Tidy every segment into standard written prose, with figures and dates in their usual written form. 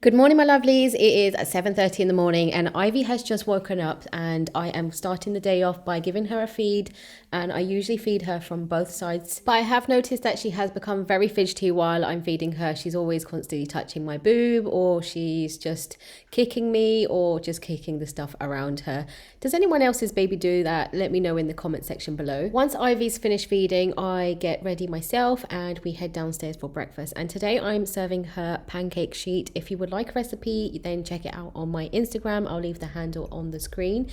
Good morning, my lovelies. It is at 7:30 in the morning and Ivy has just woken up and I am starting the day off by giving her a feed, and I usually feed her from both sides. But I have noticed that she has become very fidgety while I'm feeding her. She's always constantly touching my boob, or she's just kicking me, or just kicking the stuff around her. Does anyone else's baby do that? Let me know in the comment section below. Once Ivy's finished feeding, I get ready myself and we head downstairs for breakfast. And today I'm serving her pancake sheet. If you would like a recipe, then check it out on my Instagram. I'll leave the handle on the screen.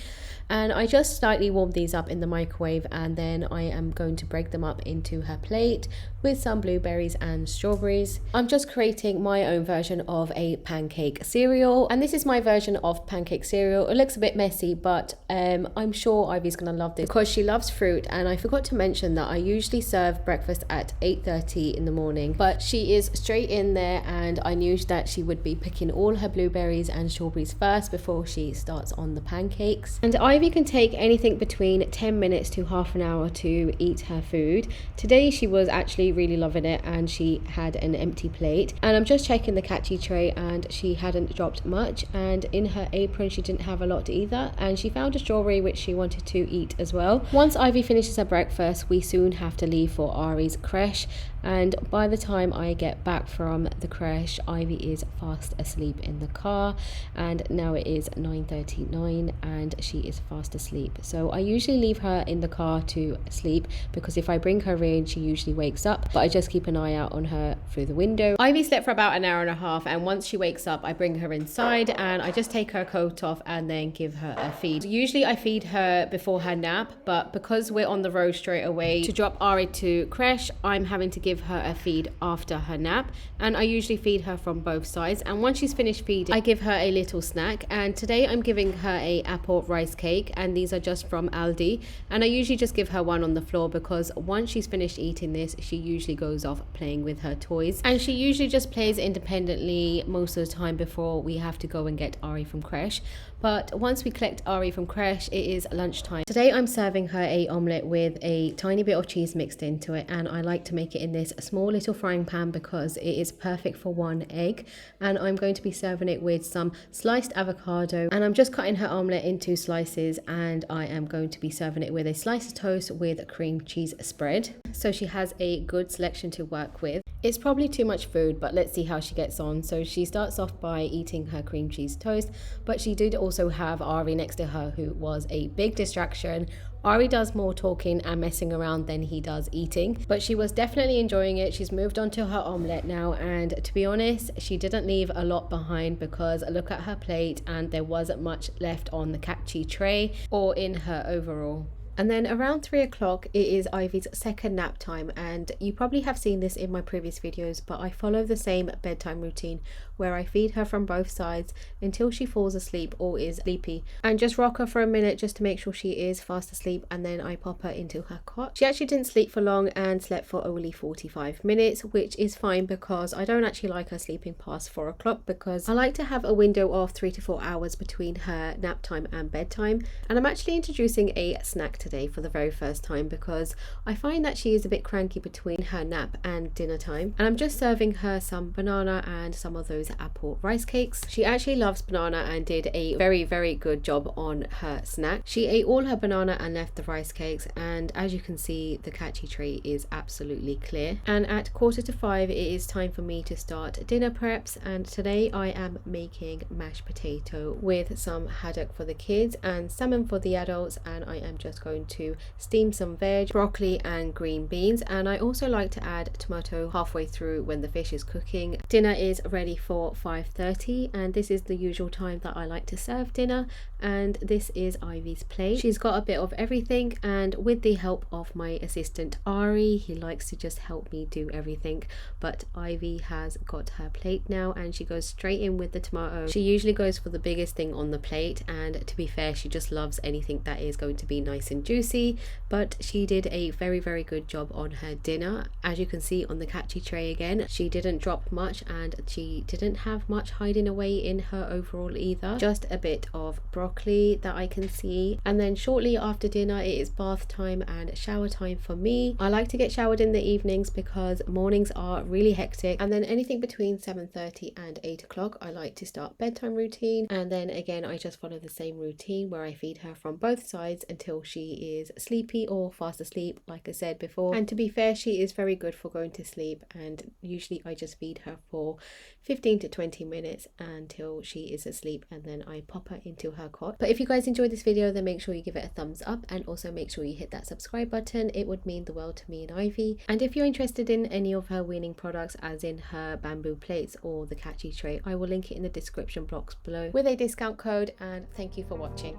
And I just slightly warmed these up in the microwave, and then I am going to break them up into her plate with some blueberries and strawberries. I'm just creating my own version of a pancake cereal, and this is my version of pancake cereal. It looks a bit messy, but I'm sure Ivy's gonna love this because she loves fruit. And I forgot to mention that I usually serve breakfast at 8:30 in the morning, but she is straight in there, and I knew that she would be picking all her blueberries and strawberries first before she starts on the pancakes. And Ivy can take anything between 10 minutes to half an hour to eat her food. Today she was actually really loving it, and she had an empty plate. And I'm just checking the catchy tray, and she hadn't dropped much, and in her apron she didn't have a lot either, and she found a strawberry which she wanted to eat as well. Once Ivy finishes her breakfast, we soon have to leave for Ari's creche, and by the time I get back from the creche, Ivy is fast asleep in the car, and now it is 9:39 and she is fast asleep. So I usually leave her in the car to sleep, because if I bring her in she usually wakes up, but I just keep an eye out on her through the window. Ivy slept for about an hour and a half, and once she wakes up I bring her inside and I just take her coat off and then give her a feed. Usually I feed her before her nap, but because we're on the road straight away to drop Ari to creche, I'm having to give her a feed after her nap, and I usually feed her from both sides. And once she's finished feeding, I give her a little snack, and today I'm giving her a apple rice cake, and these are just from Aldi, and I usually just give her one on the floor because once she's finished eating this she usually goes off playing with her toys, and she usually just plays independently most of the time before we have to go and get Ari from creche. But once we collect Ari from creche, it is lunchtime. Today I'm serving her a omelette with a tiny bit of cheese mixed into it, and I like to make it in this small little frying pan because it is perfect for one egg. And I'm going to be serving it with some sliced avocado, and I'm just cutting her omelette into slices, and I am going to be serving it with a slice of toast with cream cheese spread, so she has a good selection to work with. It's probably too much food, but let's see how she gets on. So she starts off by eating her cream cheese toast, but she did also have Ari next to her, who was a big distraction. Ari does more talking and messing around than he does eating, but she was definitely enjoying it. She's moved on to her omelette now, and to be honest, she didn't leave a lot behind, because look at her plate and there wasn't much left on the catchy tray or in her overall. And then around 3 o'clock, it is Ivy's second nap time, and you probably have seen this in my previous videos, but I follow the same bedtime routine where I feed her from both sides until she falls asleep or is sleepy, and just rock her for a minute just to make sure she is fast asleep, and then I pop her into her cot. She actually didn't sleep for long and slept for only 45 minutes, which is fine because I don't actually like her sleeping past 4 o'clock, because I like to have a window of 3 to 4 hours between her nap time and bedtime. And I'm actually introducing a snack today for the very first time, because I find that she is a bit cranky between her nap and dinner time, and I'm just serving her some banana and some of those apple rice cakes. She actually loves banana and did a very good job on her snack. She ate all her banana and left the rice cakes, and as you can see, the catchy tray is absolutely clear. And at 4:45 it is time for me to start dinner preps, and today I am making mashed potato with some haddock for the kids and salmon for the adults, and I am just going to steam some veg, broccoli and green beans, and I also like to add tomato halfway through when the fish is cooking. Dinner is ready for 5:30, and this is the usual time that I like to serve dinner, and this is Ivy's plate. She's got a bit of everything, and with the help of my assistant Ari, he likes to just help me do everything, but Ivy has got her plate now and she goes straight in with the tomato. She usually goes for the biggest thing on the plate, and to be fair, she just loves anything that is going to be nice and and juicy, but she did a very good job on her dinner. As you can see on the catchy tray again, she didn't drop much and she didn't have much hiding away in her overall either, just a bit of broccoli that I can see. And then shortly after dinner it is bath time and shower time for me. I like to get showered in the evenings because mornings are really hectic, and then anything between 7:30 and 8 o'clock I like to start bedtime routine. And then again I just follow the same routine where I feed her from both sides until she is sleepy or fast asleep, like I said before. And to be fair, she is very good for going to sleep, and usually I just feed her for 15 to 20 minutes until she is asleep, and then I pop her into her cot. But if you guys enjoyed this video, then make sure you give it a thumbs up, and also make sure you hit that subscribe button. It would mean the world to me and Ivy. And if you're interested in any of her weaning products, as in her bamboo plates or the catchy tray, I will link it in the description box below with a discount code. And thank you for watching.